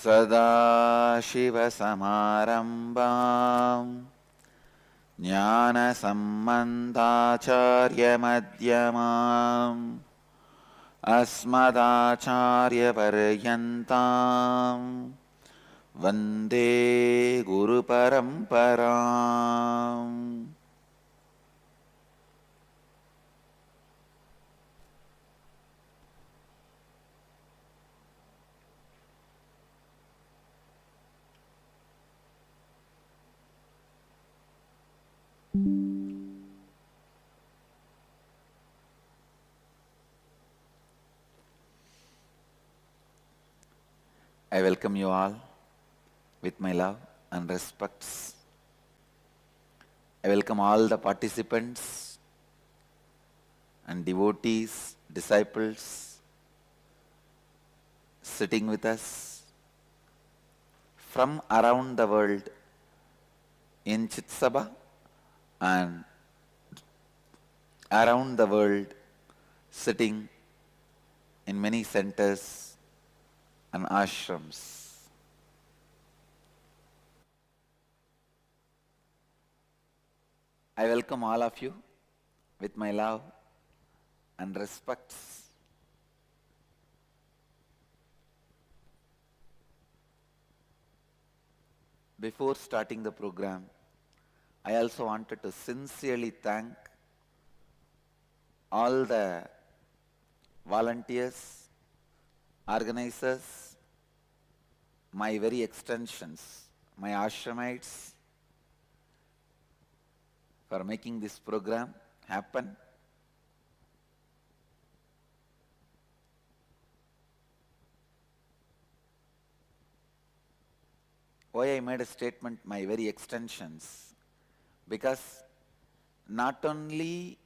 सदाशिवसमारम्भाम् ज्ञानसम्बन्धाचार्यमध्यमाम् अस्मदाचार्यपर्यन्ताम् वन्दे गुरुपरम्पराम्. I welcome you all with my love and respects. I welcome all the participants and devotees, disciples sitting with us from around the world in Chitsabha and around the world sitting in many centers and ashrams. I welcome all of you with my love and respects. Before starting the program, I also wanted to sincerely thank all the volunteers, organizers, my very extensions, my ashramites, for making this program happen. Why I made a statement, my very extensions? Because not only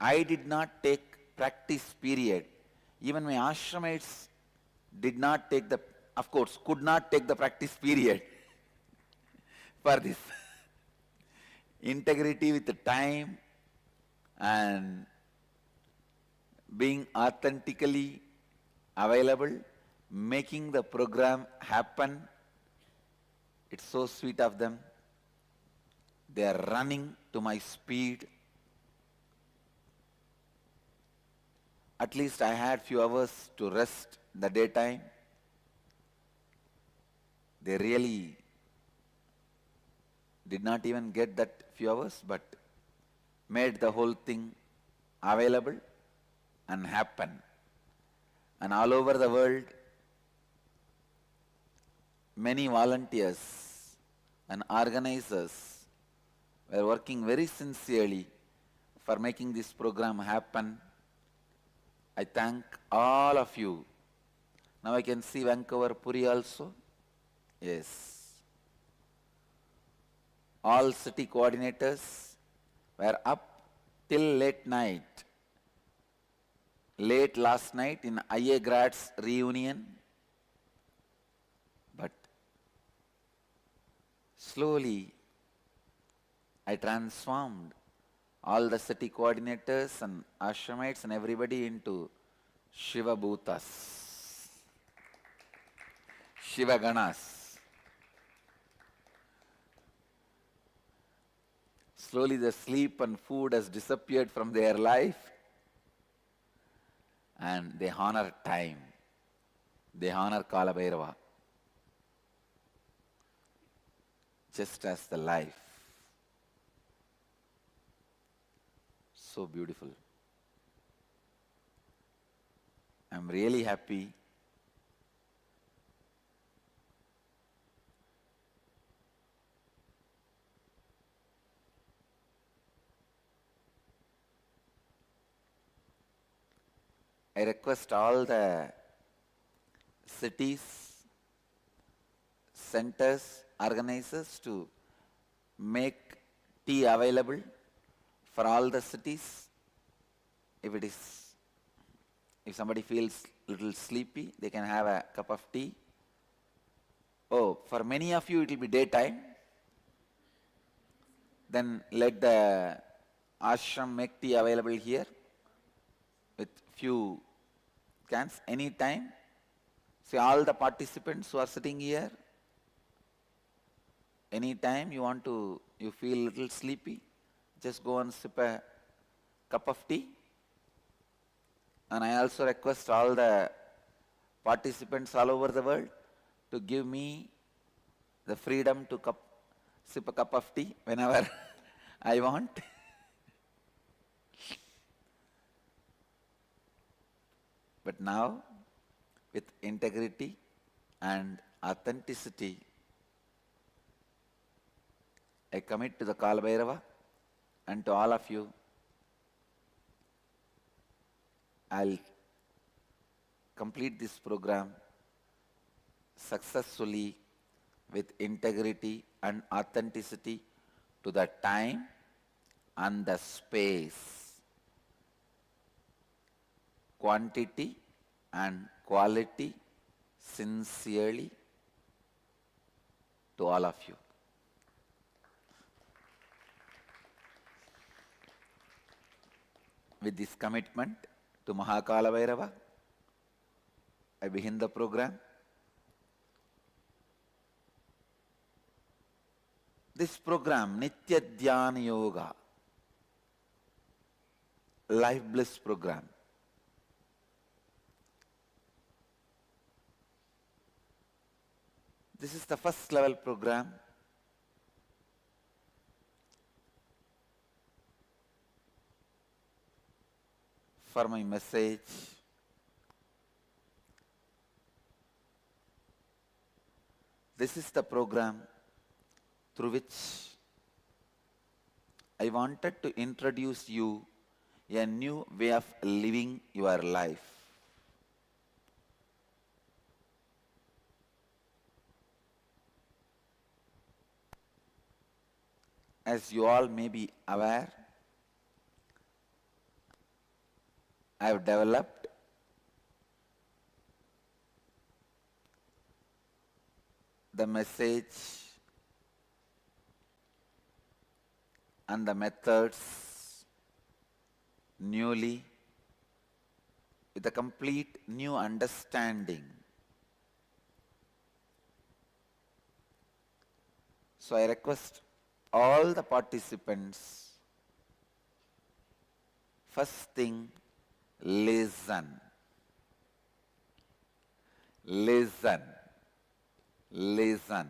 I did not take practice period, even my ashramites did not take the, of course, could not take the practice period for this. Integrity with the time and being authentically available, making the program happen. It's so sweet of them. They are running to my speed. At least I had few hours to rest in the daytime. They really did not even get that few hours, but made the whole thing available and happen. And all over the world, many volunteers and organizers were working very sincerely for making this program happen. I thank all of you. Now I can see Vancouver, Puri also. Yes. All city coordinators were up till late night. Late last night in IA Grads reunion. But slowly I transformed all the city coordinators and ashramites and everybody into Shiva Bhutas, Shiva Ganas. Slowly the sleep and food has disappeared from their life and they honor time. They honor Kala Bhairava. Just as the life. So beautiful. I'm really happy. I request all the cities, centers, organizers to make tea available for all the cities. If somebody feels a little sleepy, they can have a cup of tea. Oh, for many of you it will be daytime. Then let the ashram make tea available here with few cans anytime. See, all the participants who are sitting here, anytime you feel a little sleepy, just go and sip a cup of tea. And I also request all the participants all over the world to give me the freedom to sip a cup of tea whenever I want. But now, with integrity and authenticity, I commit to the Kala Bhairava and to all of you, I'll complete this program successfully with integrity and authenticity to the time and the space, quantity and quality, sincerely to all of you. With this commitment to Mahakala Bhairava, I begin the program. This program, Nitya Dhyana Yoga, Life Bliss program, this is the first level program. For my message, this is the program through which I wanted to introduce you a new way of living your life. As you all may be aware, I have developed the message and the methods newly with a complete new understanding. So I request all the participants, first thing, listen. Listen. Listen.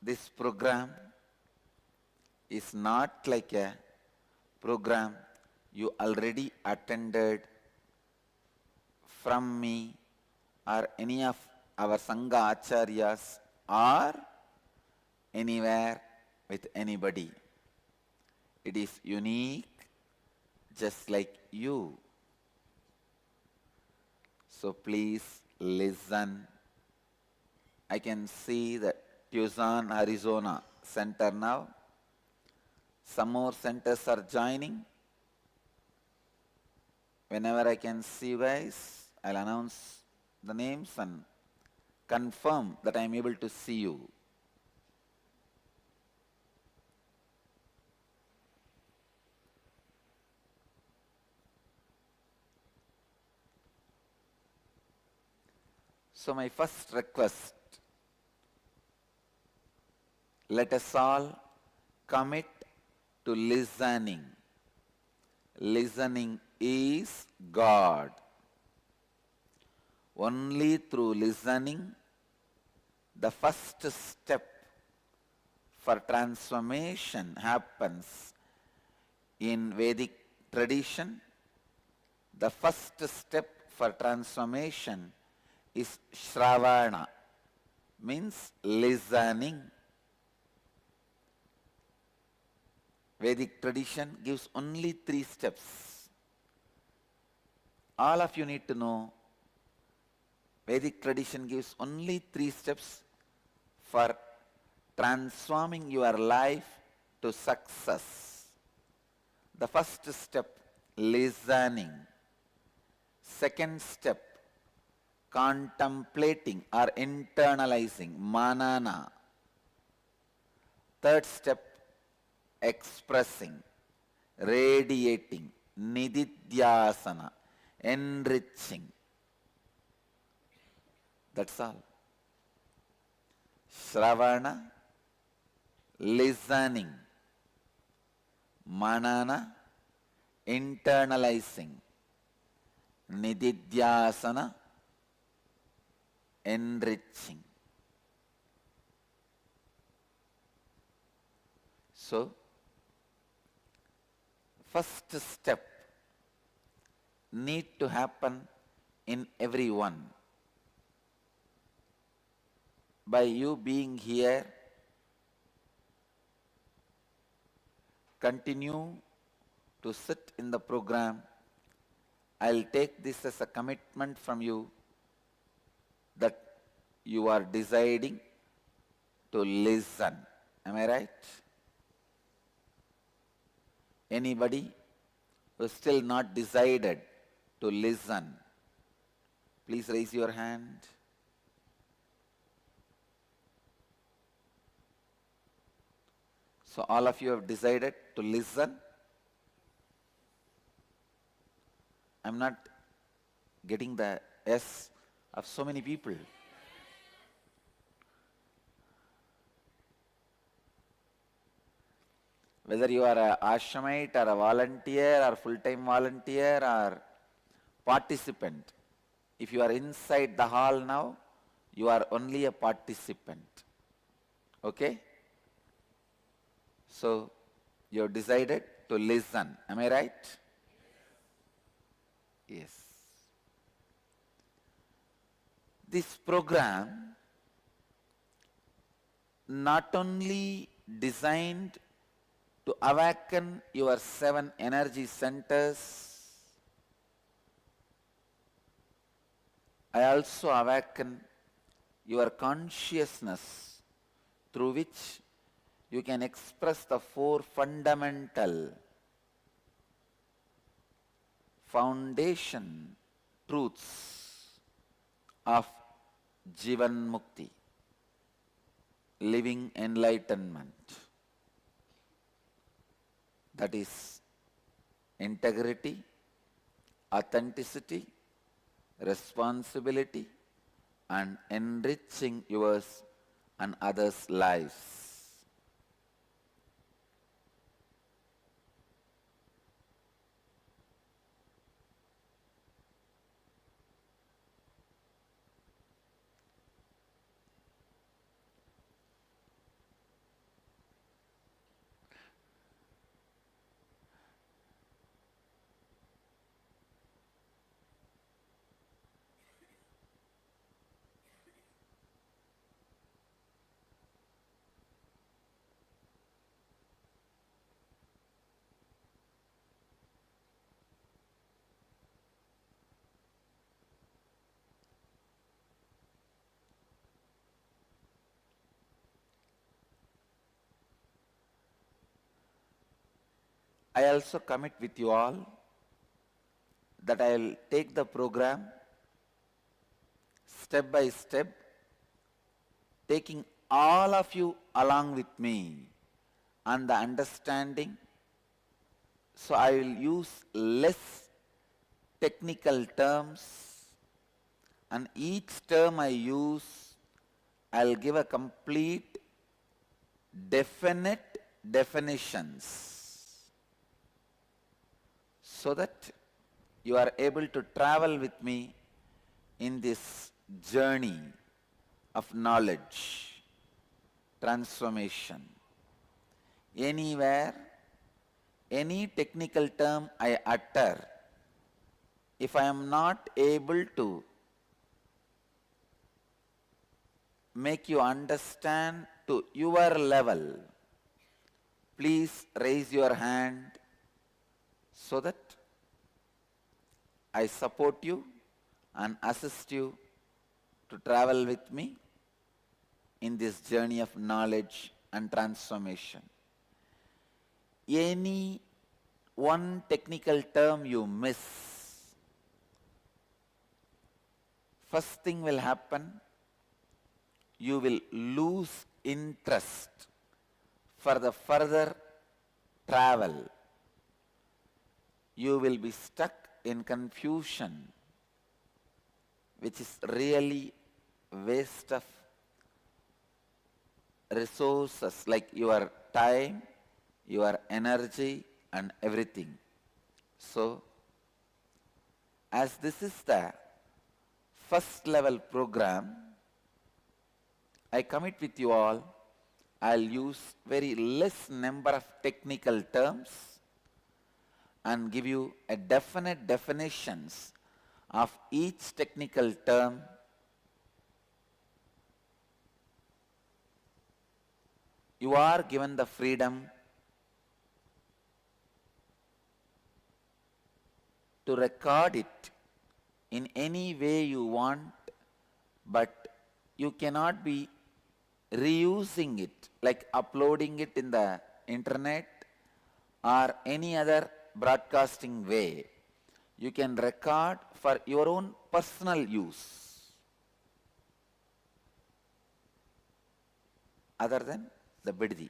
This program is not like a program you already attended from me or any of our Sangha Acharyas or anywhere with anybody. It is unique, just like you. So please listen. I can see the Tucson, Arizona center now. Some more centers are joining. Whenever I can see you guys, I'll announce the names and confirm that I am able to see you. So my first request, let us all commit to listening. Listening is God. Only through listening, the first step for transformation happens in Vedic tradition. The first step for transformation is Shravana, means listening. Vedic tradition gives only 3 steps. All of you need to know, Vedic tradition gives only 3 steps for transforming your life to success. The first step, listening. Second step, contemplating or internalizing, manana. Third step, expressing, radiating, nididhyasana, enriching. That's all. Shravana, listening. Manana, internalizing. Nididhyasana, enriching. So, first step need to happen in everyone. By you being here, continue to sit in the program. I'll take this as a commitment from you that you are deciding to listen. Am I right? Anybody who is still not decided to listen, please raise your hand. So all of you have decided to listen. I'm not getting the yes of so many people. Whether you are an ashramite or a volunteer or full-time volunteer or participant, if you are inside the hall now, you are only a participant. Okay? So, you have decided to listen. Am I right? Yes. This program not only designed to awaken your 7 energy centers, I also awaken your consciousness through which you can express the 4 fundamental foundation truths of Jivan Mukti, living enlightenment. That is integrity, authenticity, responsibility, and enriching yours and others' lives. I also commit with you all that I will take the program step by step, taking all of you along with me and the understanding. So I will use less technical terms, and each term I use, I'll give a complete, definite definitions, so that you are able to travel with me in this journey of knowledge, transformation. Anywhere, any technical term I utter, if I am not able to make you understand to your level, please raise your hand so that I support you and assist you to travel with me in this journey of knowledge and transformation. Any one technical term you miss, first thing will happen, you will lose interest for the further travel. You will be stuck in confusion, which is really waste of resources like your time, your energy and everything. So, as this is the first level program, I commit with you all, I'll use very less number of technical terms and give you a definite definitions of each technical term. You are given the freedom to record it in any way you want, but you cannot be reusing it, like uploading it in the internet or any other broadcasting way. You can record for your own personal use, other than the biddi,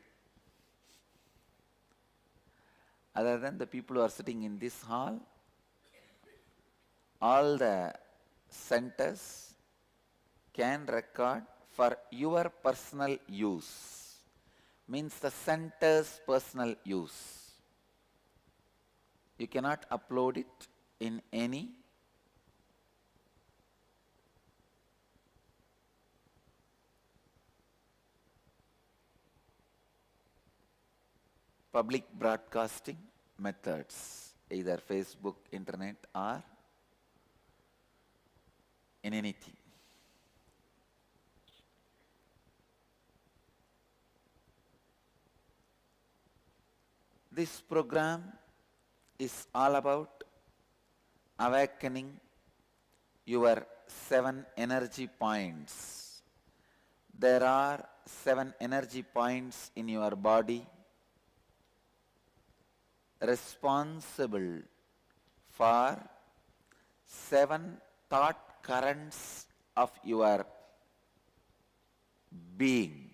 other than the people who are sitting in this hall. All the centers can record for your personal use, means the center's personal use. You cannot upload it in any public broadcasting methods, either Facebook, internet or in anything. This program is all about awakening your 7 energy points. There are 7 energy points in your body responsible for 7 thought currents of your being.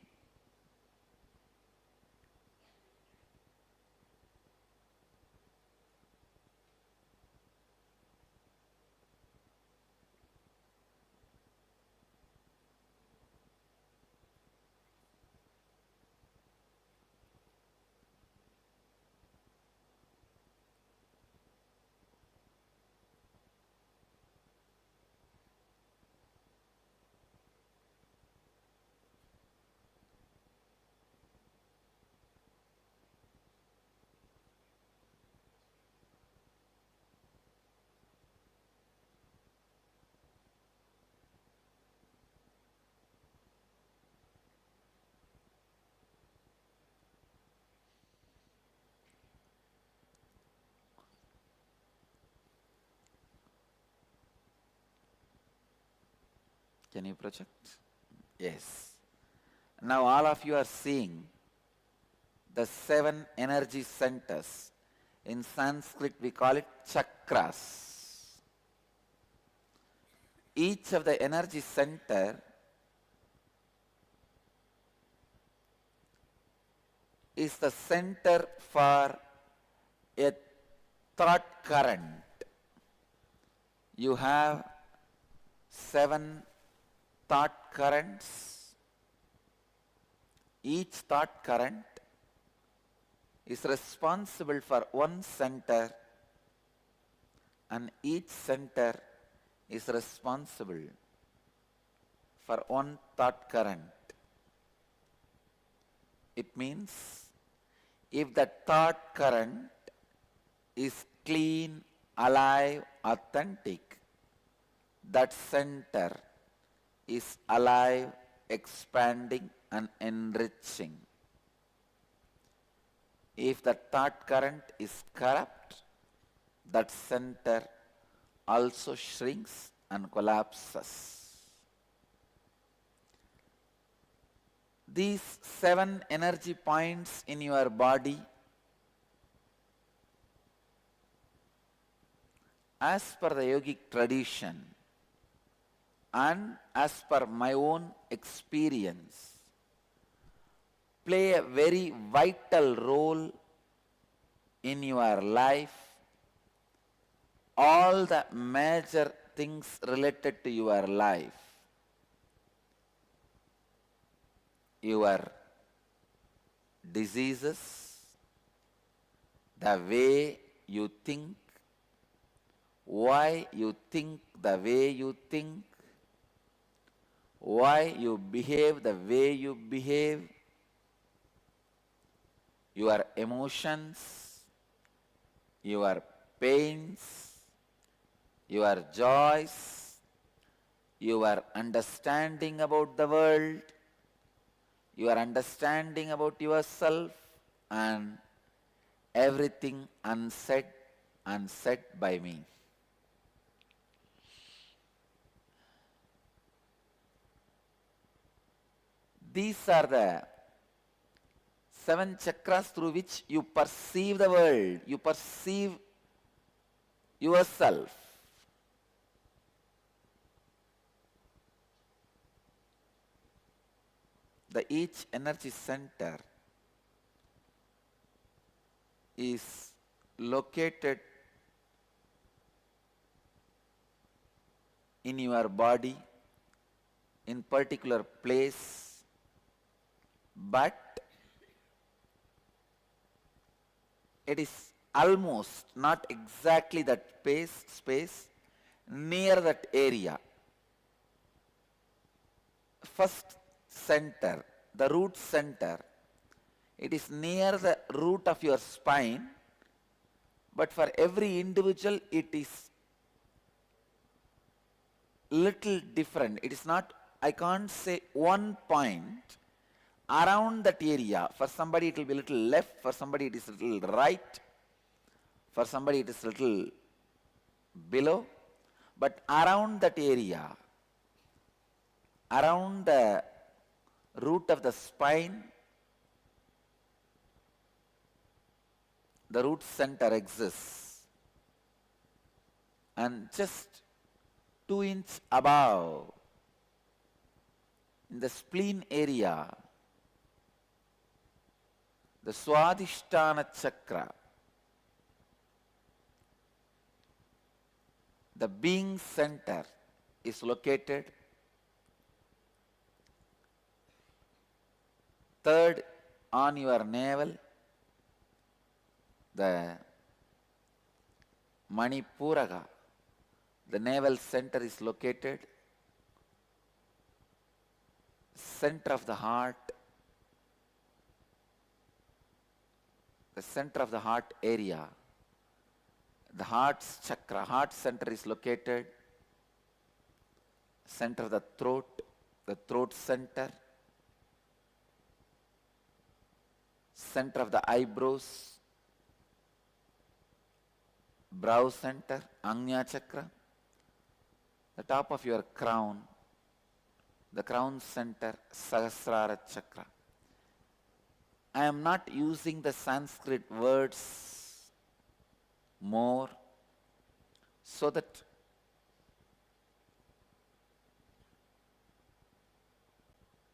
Can you project? Yes. Now all of you are seeing the 7 energy centers. In Sanskrit we call it chakras. Each of the energy center is the center for a thought current. You have 7 thought currents. Each thought current is responsible for one center, and each center is responsible for one thought current. It means if the thought current is clean, alive, authentic, that center is alive, expanding and enriching. If the thought current is corrupt, that center also shrinks and collapses. These 7 energy points in your body, as per the yogic tradition and as per my own experience, play a very vital role in your life all the major things related to your life, your diseases, the way you think, why you think the way you think, why you behave the way you behave, your emotions, your pains, your joys, your understanding about the world, your understanding about yourself, and everything unsaid by me. These are the 7 chakras through which you perceive the world, you perceive yourself. Each energy center is located in your body in particular place, but it is almost, not exactly that space, near that area. First center, the root center, it is near the root of your spine, but for every individual it is little different. It is not, I can't say one point around that area. For somebody it will be a little left, for somebody it is a little right, for somebody it is a little below, but around that area, around the root of the spine, the root center exists, and just 2 inches above, in the spleen area, the Swadhisthana chakra, the being center, is located. Third on your navel, the Manipuraga, the navel center is located. Center of the heart, the center of the heart area, the heart's chakra, heart center is located. Center of the throat center, center of the eyebrows, brow center, Agnya chakra, the top of your crown, the crown center, Sahasrara chakra. I am not using the Sanskrit words more so that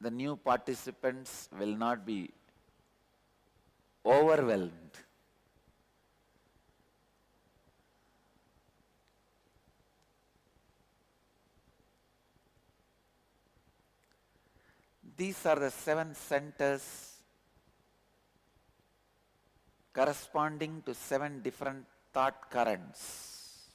the new participants will not be overwhelmed. These are the 7 centers corresponding to 7 different thought currents.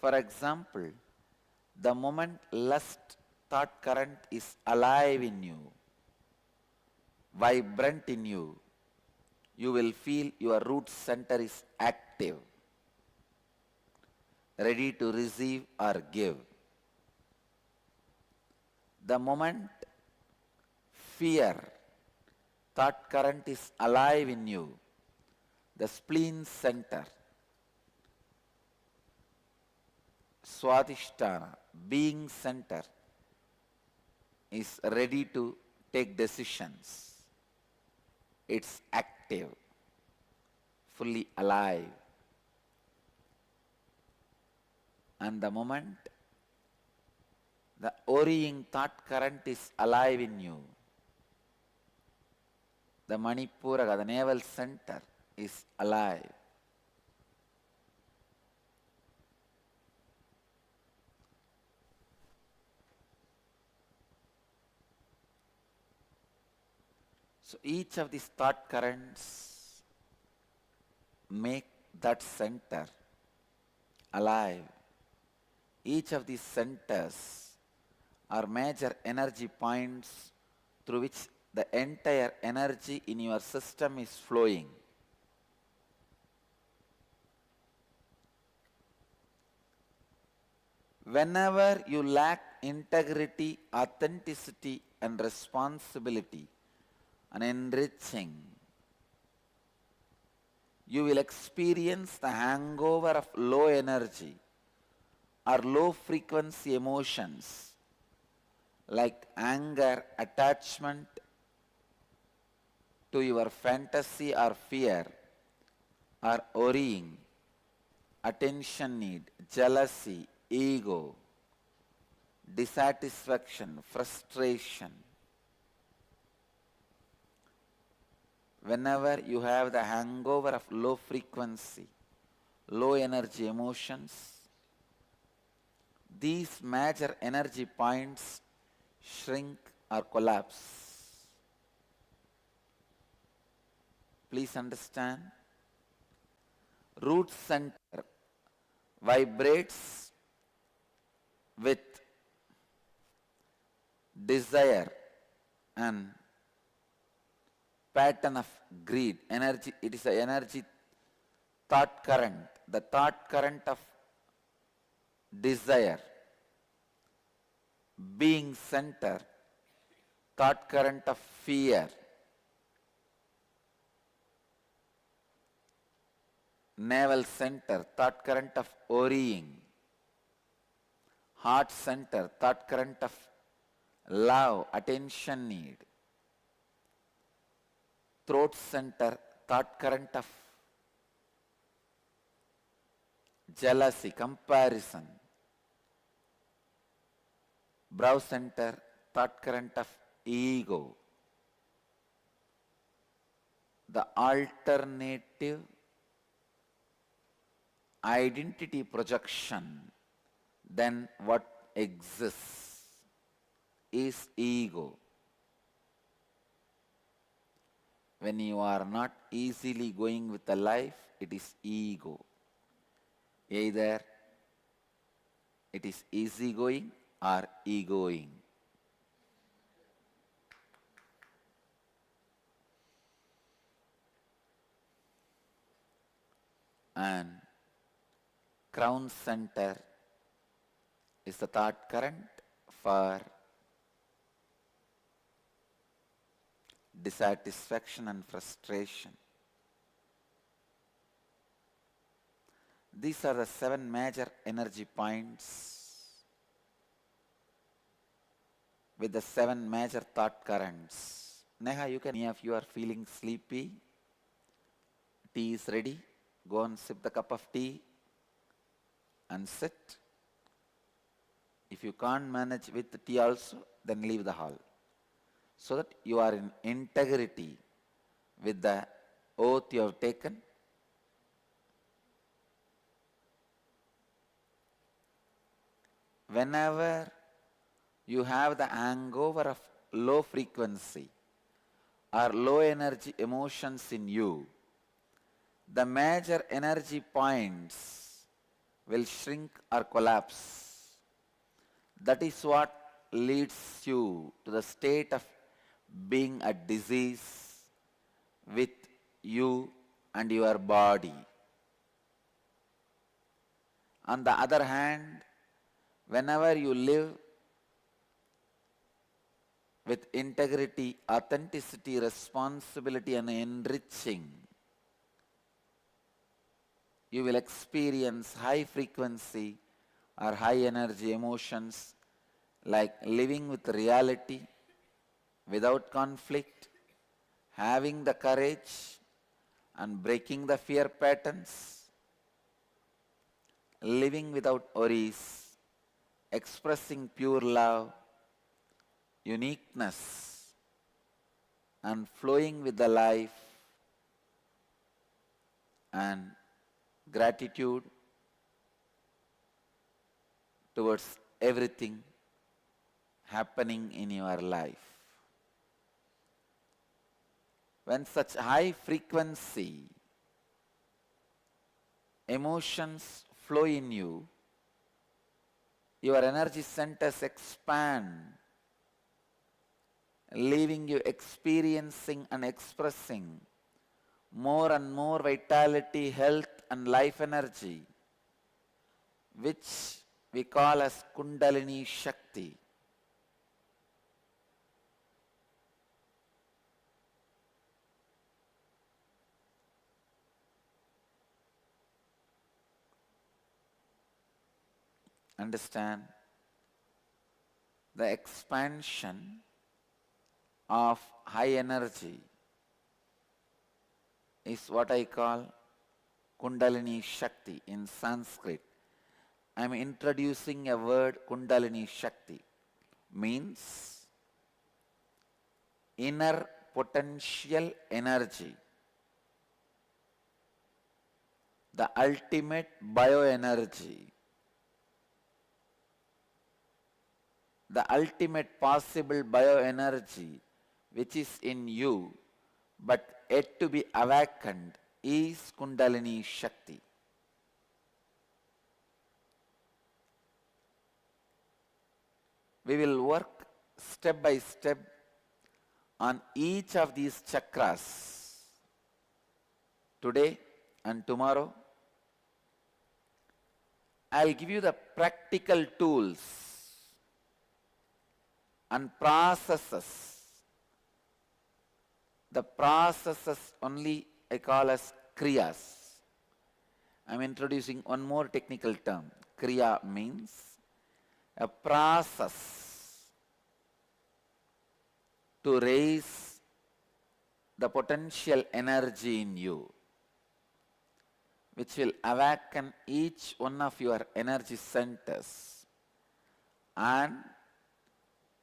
For example, the moment lust thought current is alive in you, vibrant in you, you will feel your root center is active, ready to receive or give. The moment fear thought current is alive in you, the spleen center, Swadhisthana, being center, is ready to take decisions. It's active, fully alive. And the moment the worrying thought current is alive in you, the Manipuraga, the navel center, is alive. So each of these thought currents make that center alive. Each of these centers are major energy points through which the entire energy in your system is flowing. Whenever you lack integrity, authenticity, and responsibility, and enriching, you will experience the hangover of low energy or low frequency emotions like anger, attachment to your fantasy or fear, or worrying, attention need, jealousy, ego, dissatisfaction, frustration. Whenever you have the hangover of low frequency, low energy emotions, these major energy points shrink or collapse. Please understand, root center vibrates with desire and pattern of greed. Energy, it is an energy thought current, the thought current of desire. Being center, thought current of fear. Navel center, thought current of worrying. Heart center, thought current of love, attention need. Throat center, thought current of jealousy, comparison. Brow center, thought current of ego. The alternative identity projection than what exists is ego. When you are not easily going with the life, it is ego. Either it is easy going or egoing. And crown center is the thought current for dissatisfaction and frustration. These are the 7 major energy points with the 7 major thought currents. Neha, you can, if you are feeling sleepy, tea is ready. Go and sip the cup of tea and sit. If you can't manage with the tea also, then leave the hall, so that you are in integrity with the oath you have taken. Whenever you have the hangover of low frequency or low energy emotions in you, the major energy points will shrink or collapse. That is what leads you to the state of being a disease with you and your body. On the other hand, whenever you live with integrity, authenticity, responsibility, and enriching, you will experience high frequency or high energy emotions like living with reality, without conflict, having the courage and breaking the fear patterns, living without worries, expressing pure love, uniqueness, and flowing with the life, and gratitude towards everything happening in your life. When such high frequency emotions flow in you, your energy centers expand, leaving you experiencing and expressing more and more vitality, health and life energy, which we call as Kundalini Shakti. Understand, the expansion of high energy is what I call Kundalini Shakti in Sanskrit. I am introducing a word, Kundalini Shakti, means inner potential energy, the ultimate bioenergy, the ultimate possible bioenergy which is in you but yet to be awakened is Kundalini Shakti. We will work step by step on each of these chakras today and tomorrow. I will give you the practical tools and processes. The processes only I call as kriyas. I am introducing one more technical term. Kriya means a process to raise the potential energy in you, which will awaken each one of your energy centers and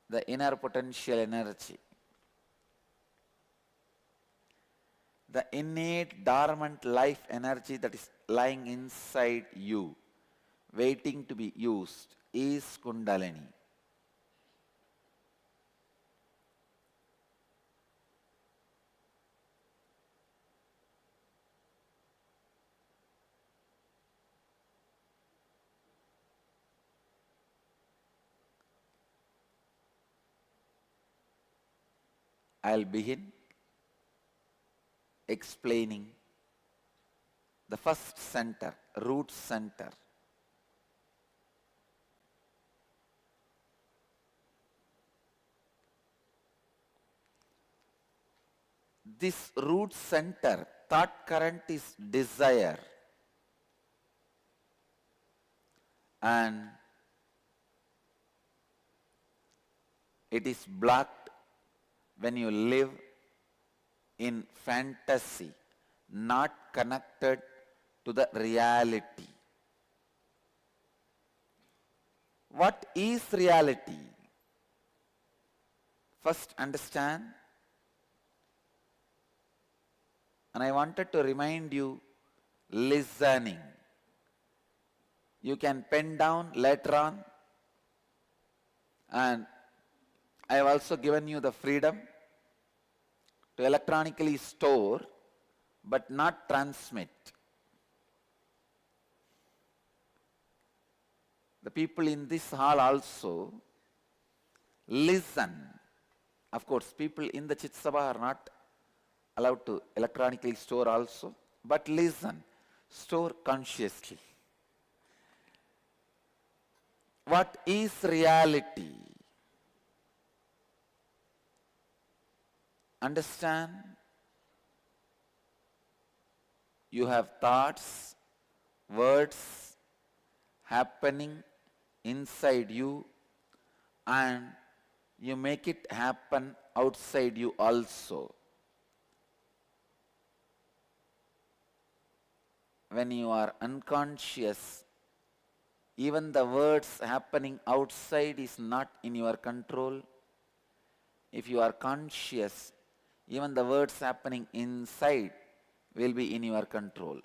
the inner potential energy. The innate dormant life energy that is lying inside you, waiting to be used, is Kundalini. I'll begin explaining the first center, root center. This root center, thought current is desire, and it is blocked when you live in fantasy, not connected to the reality. What is reality? First understand, and I wanted to remind you, listening. You can pen down later on, and I have also given you the freedom to electronically store but not transmit. The people in this hall also listen. Of course, people in the Chit Sabha are not allowed to electronically store also, but listen, store consciously. What is reality? Understand, you have thoughts, words happening inside you, and you make it happen outside you also. When you are unconscious, even the words happening outside is not in your control. If you are conscious, even the words happening inside will be in your control.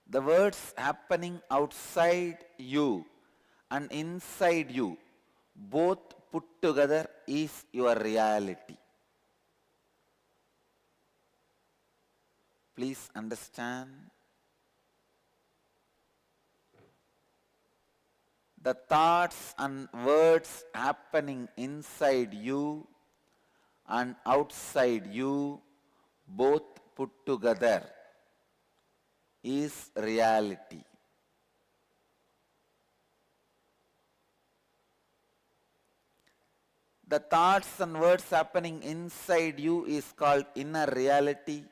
The words happening outside you and inside you, both put together, is your reality. Please understand. The thoughts and words happening inside you and outside you, both put together, is reality. The thoughts and words happening inside you is called inner reality.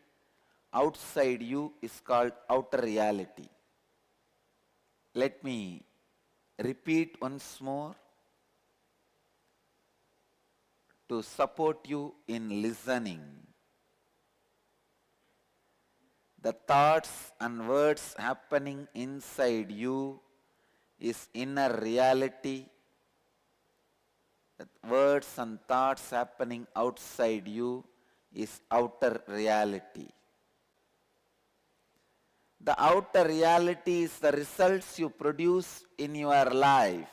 Outside you is called outer reality. Let me repeat once more to support you in listening. The thoughts and words happening inside you is inner reality. The words and thoughts happening outside you is outer reality. The outer reality is the results you produce in your life.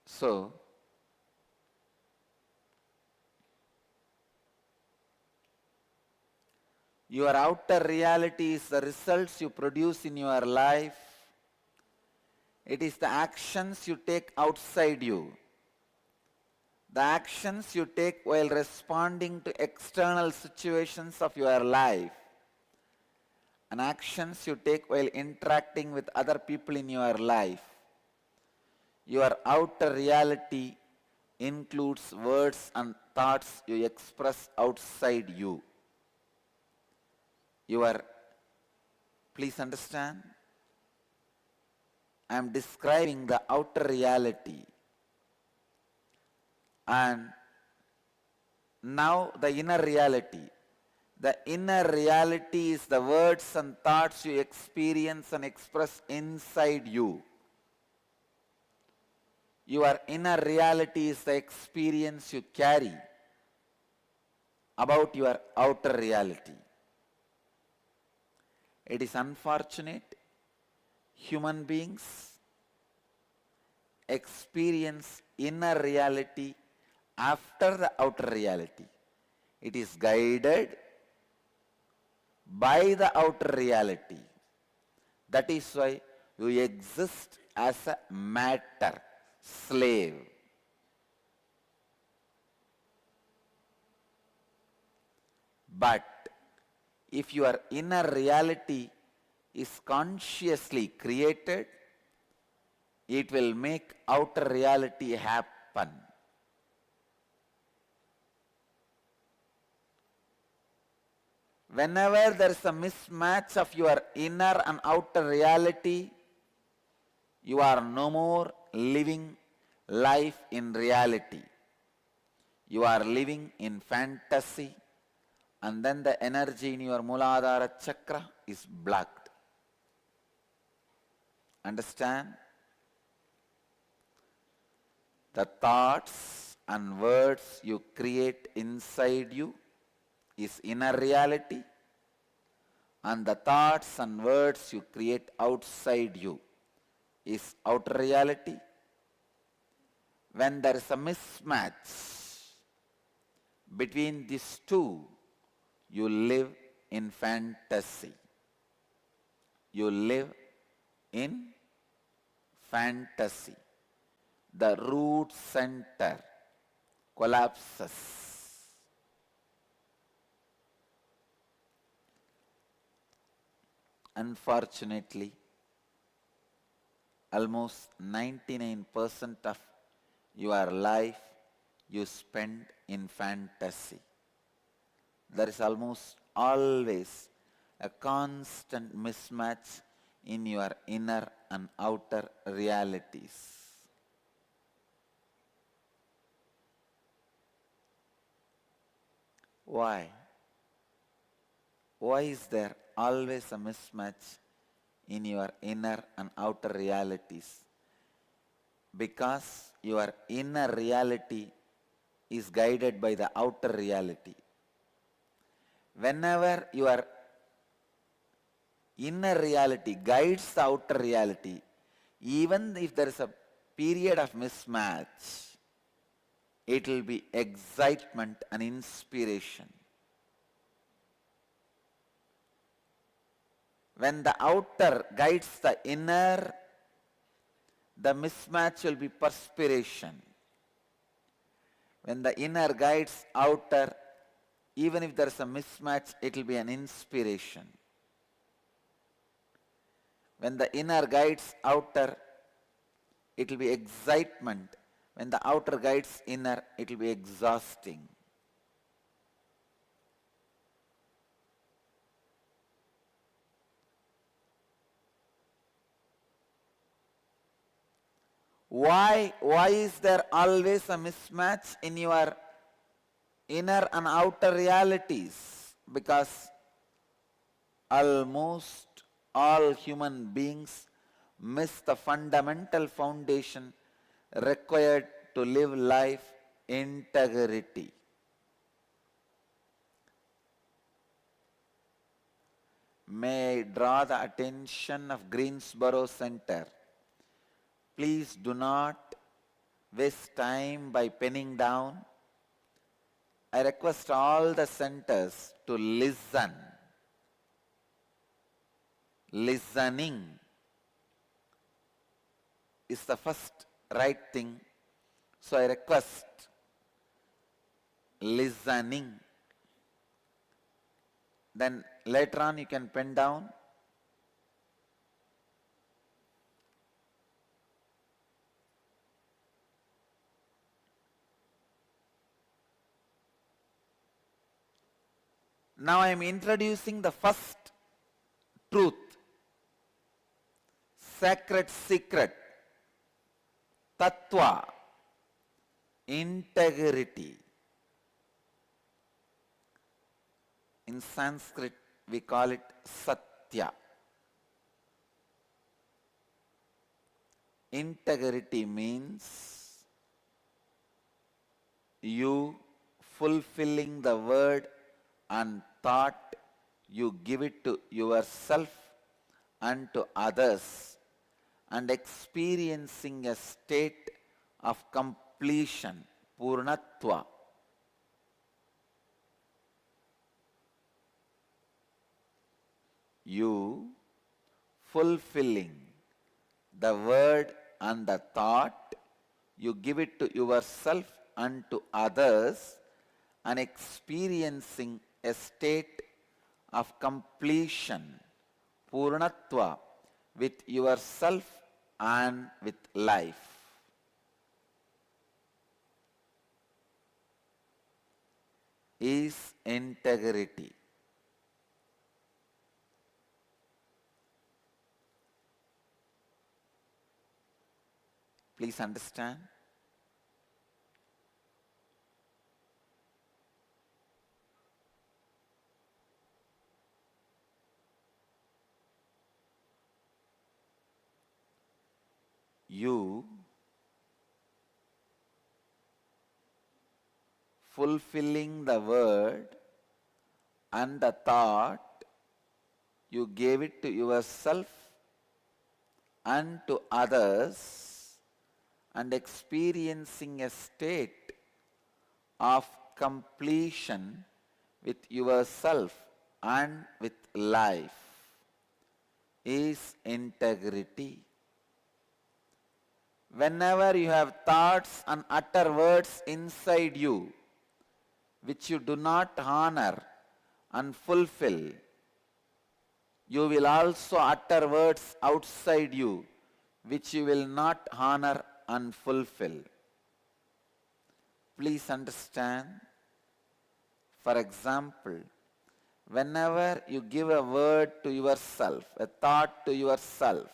So, your outer reality is the results you produce in your life. It is the actions you take outside you. The actions you take while responding to external situations of your life, and actions you take while interacting with other people in your life. Your outer reality includes words and thoughts you express outside you. Please understand, I am describing the outer reality. And now the inner reality. The inner reality is the words and thoughts you experience and express inside you. Your inner reality is the experience you carry about your outer reality. It is unfortunate human beings experience inner reality after the outer reality. It is guided by the outer reality. That is why you exist as a matter, slave. But if your inner reality is consciously created, it will make outer reality happen. Whenever there is a mismatch of your inner and outer reality, you are no more living life in reality. You are living in fantasy, and then the energy in your Muladhara chakra is blocked. Understand? The thoughts and words you create inside you is inner reality, and the thoughts and words you create outside you is outer reality. When there is a mismatch between these two, you live in fantasy. You live in fantasy. The root center collapses. Unfortunately, almost 99% of your life you spend in fantasy. There is almost always a constant mismatch in your inner and outer realities. Why? Why is there always a mismatch in your inner and outer realities? Because your inner reality is guided by the outer reality. Whenever your inner reality guides the outer reality, even if there is a period of mismatch, it will be excitement and inspiration. When the outer guides the inner, the mismatch will be perspiration. When the inner guides outer, even if there is a mismatch, it will be an inspiration. When the inner guides outer, it will be excitement. When the outer guides inner, it will be exhausting. Why is there always a mismatch in your inner and outer realities? Because almost all human beings miss the fundamental foundation required to live life: integrity. May I draw the attention of Greensboro Center? Please do not waste time by penning down. I request all the centers to listen. Listening is the first right thing. So I request listening. Then later on you can pen down. Now I am introducing the first truth, sacred secret, tattva, integrity. In Sanskrit we call it satya. Integrity means you fulfilling the word and thought you give it to yourself and to others, and experiencing a state of completion, purnatva. You fulfilling the word and the thought, you give it to yourself and to others, and experiencing a state of completion, purnatva, with yourself and with life. Is integrity. Please understand. You fulfilling the word and the thought, you gave it to yourself and to others, and experiencing a state of completion with yourself and with life is integrity. Whenever you have thoughts and utter words inside you which you do not honor and fulfill, you will also utter words outside you which you will not honor and fulfill. Please understand. For example, whenever you give a word to yourself, a thought to yourself,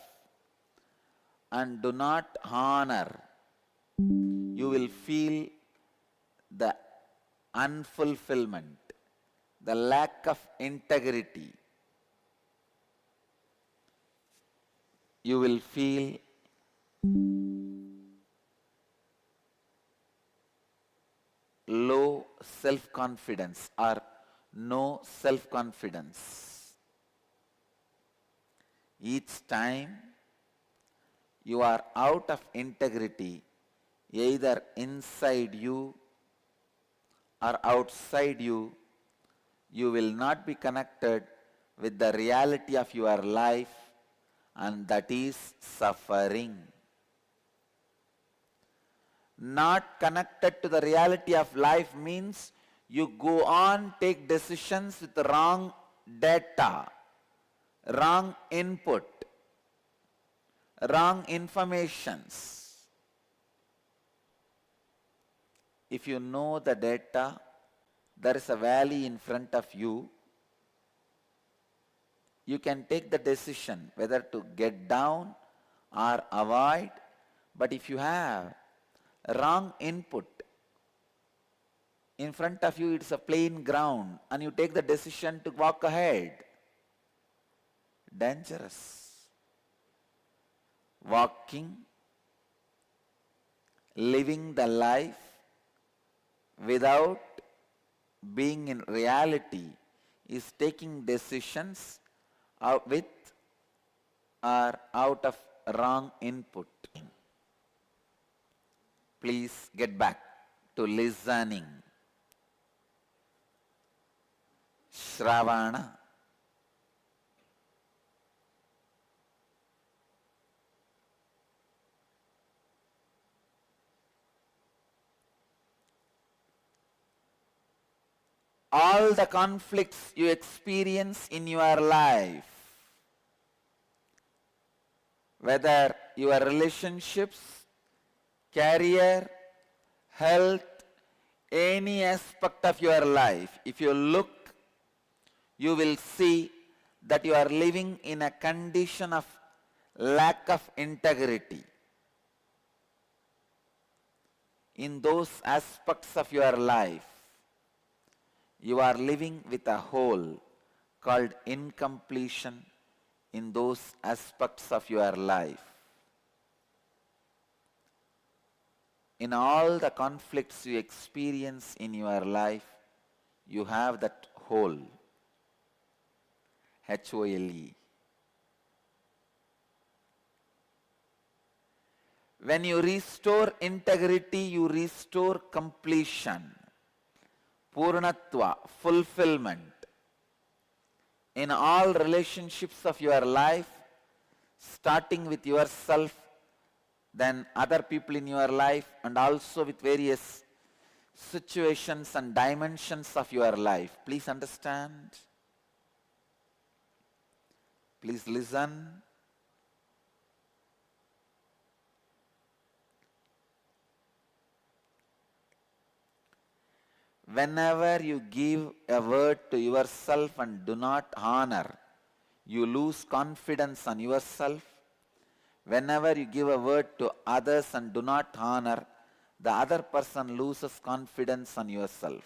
and do not honor, you will feel the unfulfillment, the lack of integrity, you will feel low self-confidence or no self-confidence. Each time you are out of integrity, either inside you or outside you, you will not be connected with the reality of your life, and that is suffering. Not connected to the reality of life means you go on, take decisions with wrong data, wrong input, wrong informations. If you know the data, there is a valley in front of you, you can take the decision whether to get down or avoid. But if you have wrong input, in front of you it's a plain ground and you take the decision to walk ahead, dangerous. Walking, living the life without being in reality is taking decisions with or out of wrong input. Please get back to listening. Shravana. All the conflicts you experience in your life, whether your relationships, career, health, any aspect of your life, if you look, you will see that you are living in a condition of lack of integrity. In those aspects of your life, you are living with a hole called incompletion in those aspects of your life. In all the conflicts you experience in your life, you have that hole. H-O-L-E. When you restore integrity, you restore completion, Purnatva, fulfillment. In all relationships of your life, starting with yourself, then other people in your life, and also with various situations and dimensions of your life. Please understand. Please listen. Whenever you give a word to yourself and do not honor, you lose confidence on yourself. Whenever you give a word to others and do not honor, the other person loses confidence on yourself.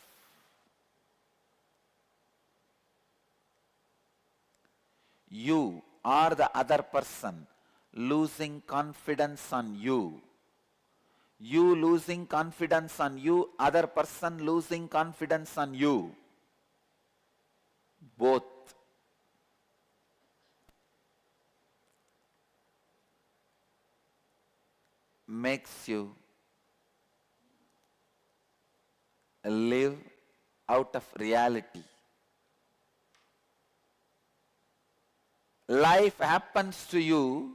You or the other person losing confidence on you. You losing confidence on you, other person losing confidence on you. Both. Makes you live out of reality. Life happens to you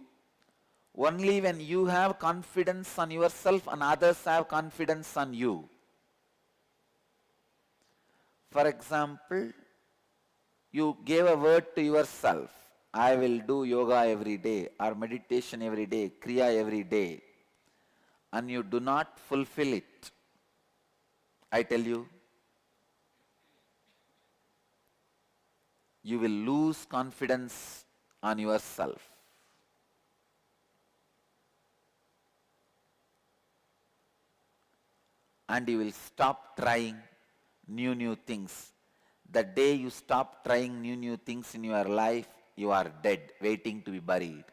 only when you have confidence on yourself and others have confidence on you. For example, you gave a word to yourself, I will do yoga every day or meditation every day, kriya every day, and you do not fulfill it. I tell you, you will lose confidence on yourself. And you will stop trying new things. The day you stop trying new things in your life, you are dead, waiting to be buried.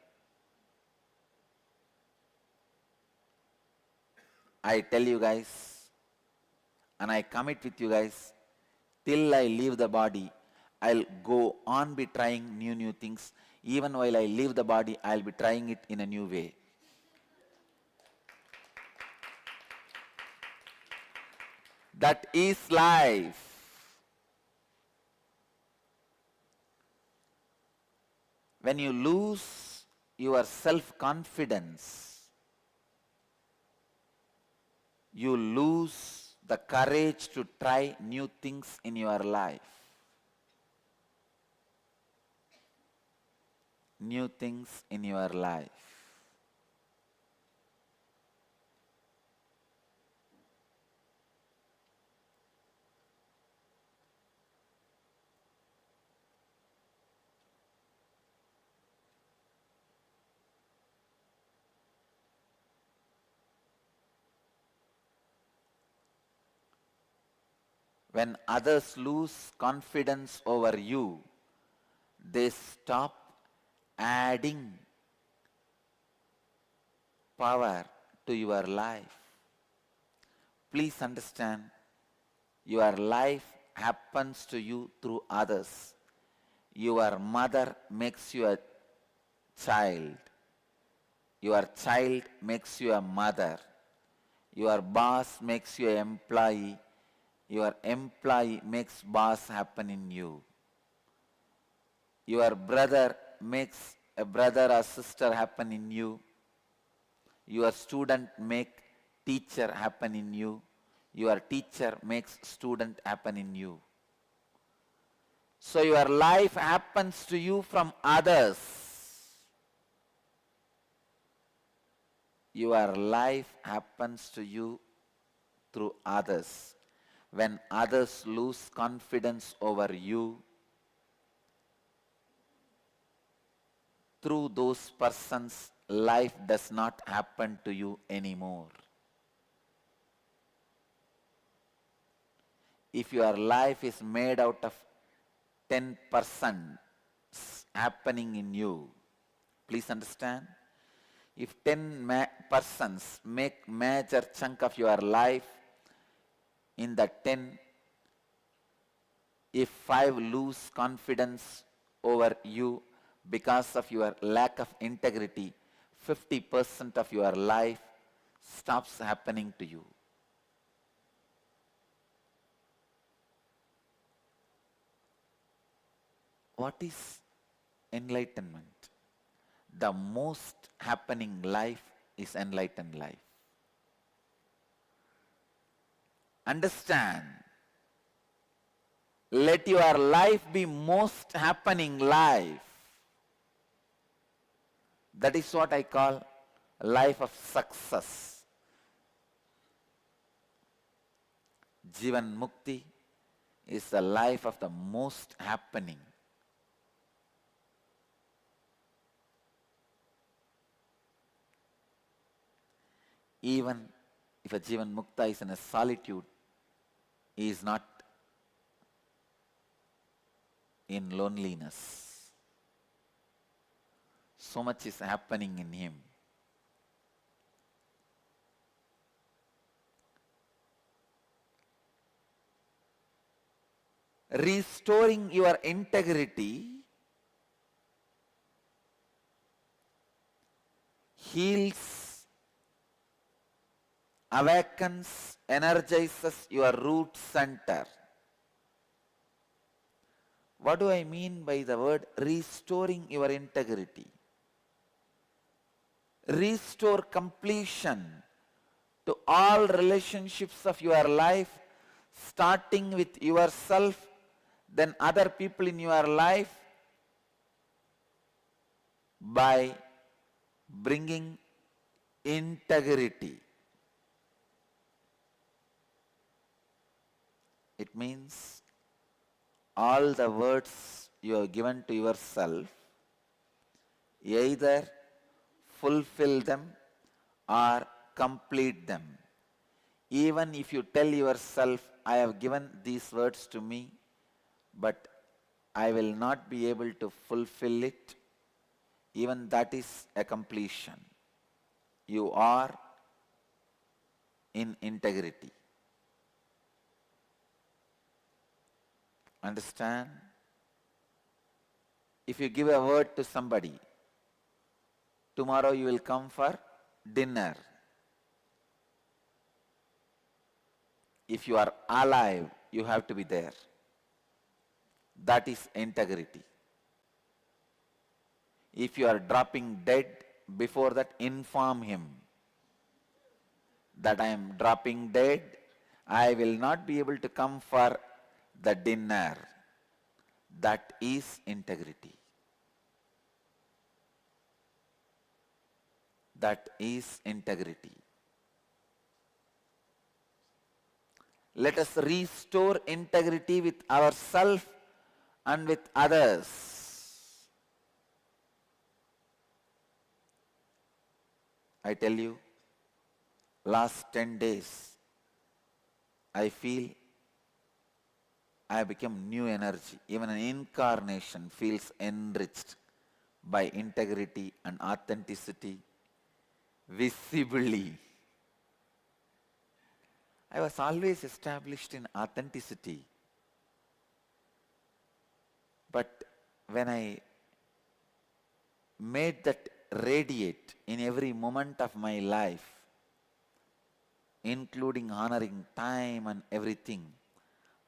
I tell you guys, and I commit with you guys, till I leave the body, I'll go on be trying new things. Even while I leave the body, I'll be trying it in a new way. That is life. When you lose your self-confidence, you lose the courage to try new things in your life. New things in your life. When others lose confidence over you, they stop adding power to your life. Please understand, your life happens to you through others. Your mother makes you a child. Your child makes you a mother. Your boss makes you an employee. Your employee makes boss happen in you. Your brother makes a brother or sister happen in you. Your student make teacher happen in you. Your teacher makes student happen in you. So your life happens to you from others. Your life happens to you through others. When others lose confidence over you, through those persons, life does not happen to you anymore. If your life is made out of 10% happening in you, please understand, if 10 persons make major chunk of your life, in the 10, if 5 lose confidence over you because of your lack of integrity, 50% of your life stops happening to you. What is enlightenment? The most happening life is enlightened life. Understand. Let your life be most happening life. That is what I call life of success. Jivan Mukti is the life of the most happening. Even if a Jivan Mukta is in a solitude, he is not in loneliness. So much is happening in him. Restoring your integrity heals, awakens, energizes your root center. What do I mean by the word restoring your integrity? Restore completion to all relationships of your life, starting with yourself, then other people in your life, by bringing integrity. It means all the words you have given to yourself, either fulfill them or complete them. Even if you tell yourself, I have given these words to me, but I will not be able to fulfill it. Even that is a completion. You are in integrity. Understand? If you give a word to somebody, tomorrow you will come for dinner. If you are alive, you have to be there. That is integrity. If you are dropping dead, before that inform him that I am dropping dead, I will not be able to come for the dinner. That is integrity. That is integrity. Let us restore integrity with ourselves and with others. I tell you, last 10 days, I feel I have become new energy. Even an incarnation feels enriched by integrity and authenticity visibly. I was always established in authenticity. But when I made that radiate in every moment of my life, including honoring time and everything,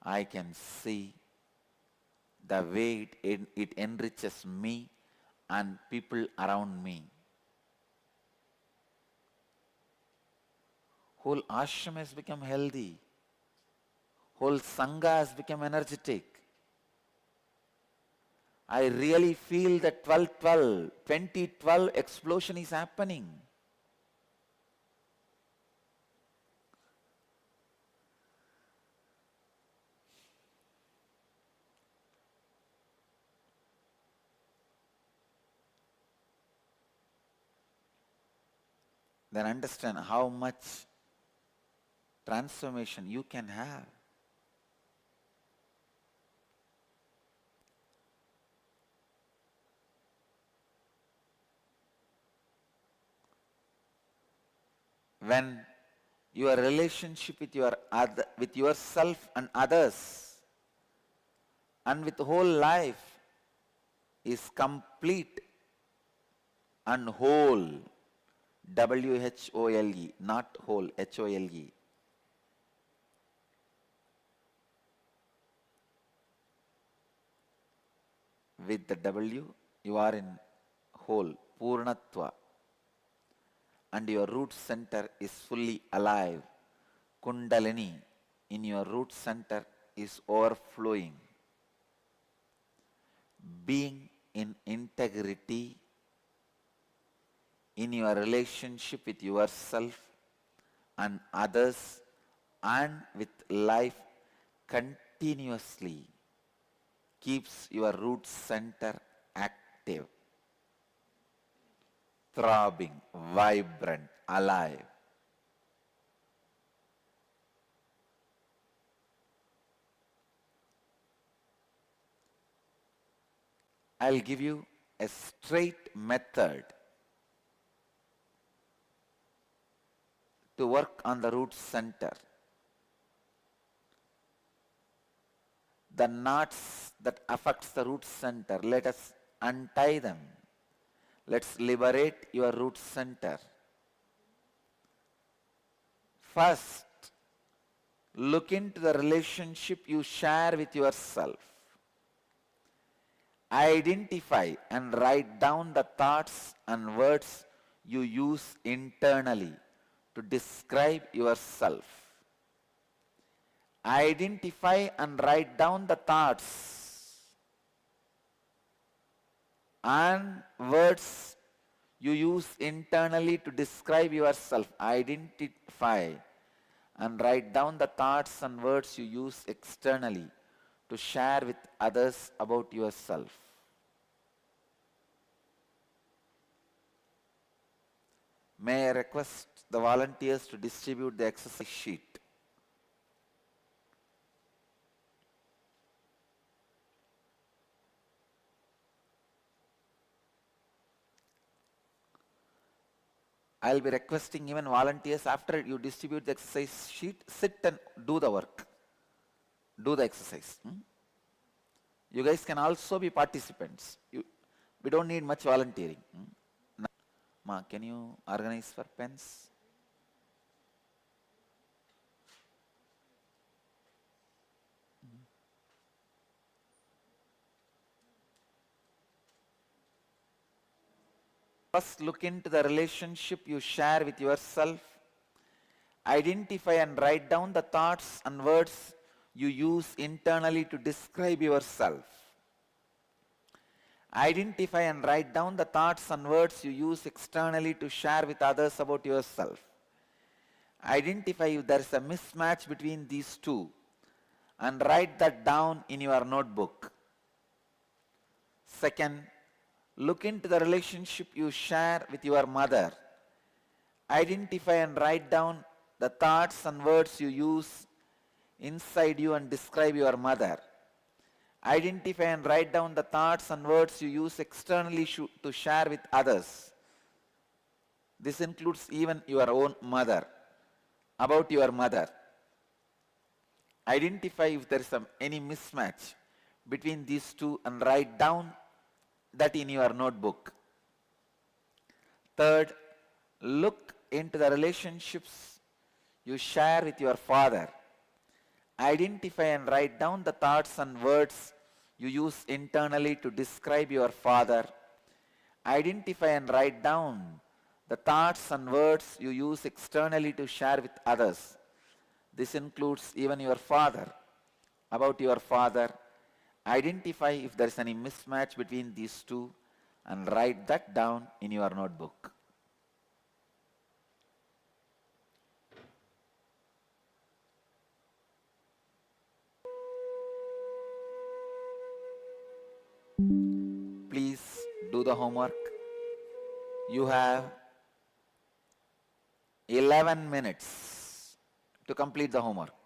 I can see the way it enriches me and people around me. Whole ashram has become healthy. Whole sangha has become energetic. I really feel that 2012 explosion is happening. Then understand how much transformation you can have. When your relationship with with yourself and others and with whole life is complete and whole, W-H-O-L-E, not whole, H-O-L-E. With the W, you are in whole, Purnatva. And your root center is fully alive. Kundalini in your root center is overflowing. Being in integrity in your relationship with yourself and others and with life continuously keeps your root center active, throbbing, vibrant, alive. I'll give you a straight method to work on the root center. The knots that affects the root center, let us untie them. Let's liberate your root center. First, look into the relationship you share with yourself. Identify and write down the thoughts and words you use internally to describe yourself. Identify and write down the thoughts and words you use internally to describe yourself. Identify and write down the thoughts and words you use externally to share with others about yourself. May I request the volunteers to distribute the exercise sheet. I'll be requesting even volunteers after you distribute the exercise sheet, sit and do the work. Do the exercise. You guys can also be participants. We don't need much volunteering. Ma, can you organize for pens? First, look into the relationship you share with yourself. Identify and write down the thoughts and words you use internally to describe yourself. Identify and write down the thoughts and words you use externally to share with others about yourself. Identify if there is a mismatch between these two and write that down in your notebook. Second, look into the relationship you share with your mother. Identify and write down the thoughts and words you use inside you and describe your mother. Identify and write down the thoughts and words you use externally to share with others. This includes even your own mother, about your mother. Identify if there is any mismatch between these two and write down that in your notebook. Third, look into the relationships you share with your father. Identify and write down the thoughts and words you use internally to describe your father. Identify and write down the thoughts and words you use externally to share with others. This includes even your father, about your father. Identify if there is any mismatch between these two and write that down in your notebook. Please do the homework. You have 11 minutes to complete the homework.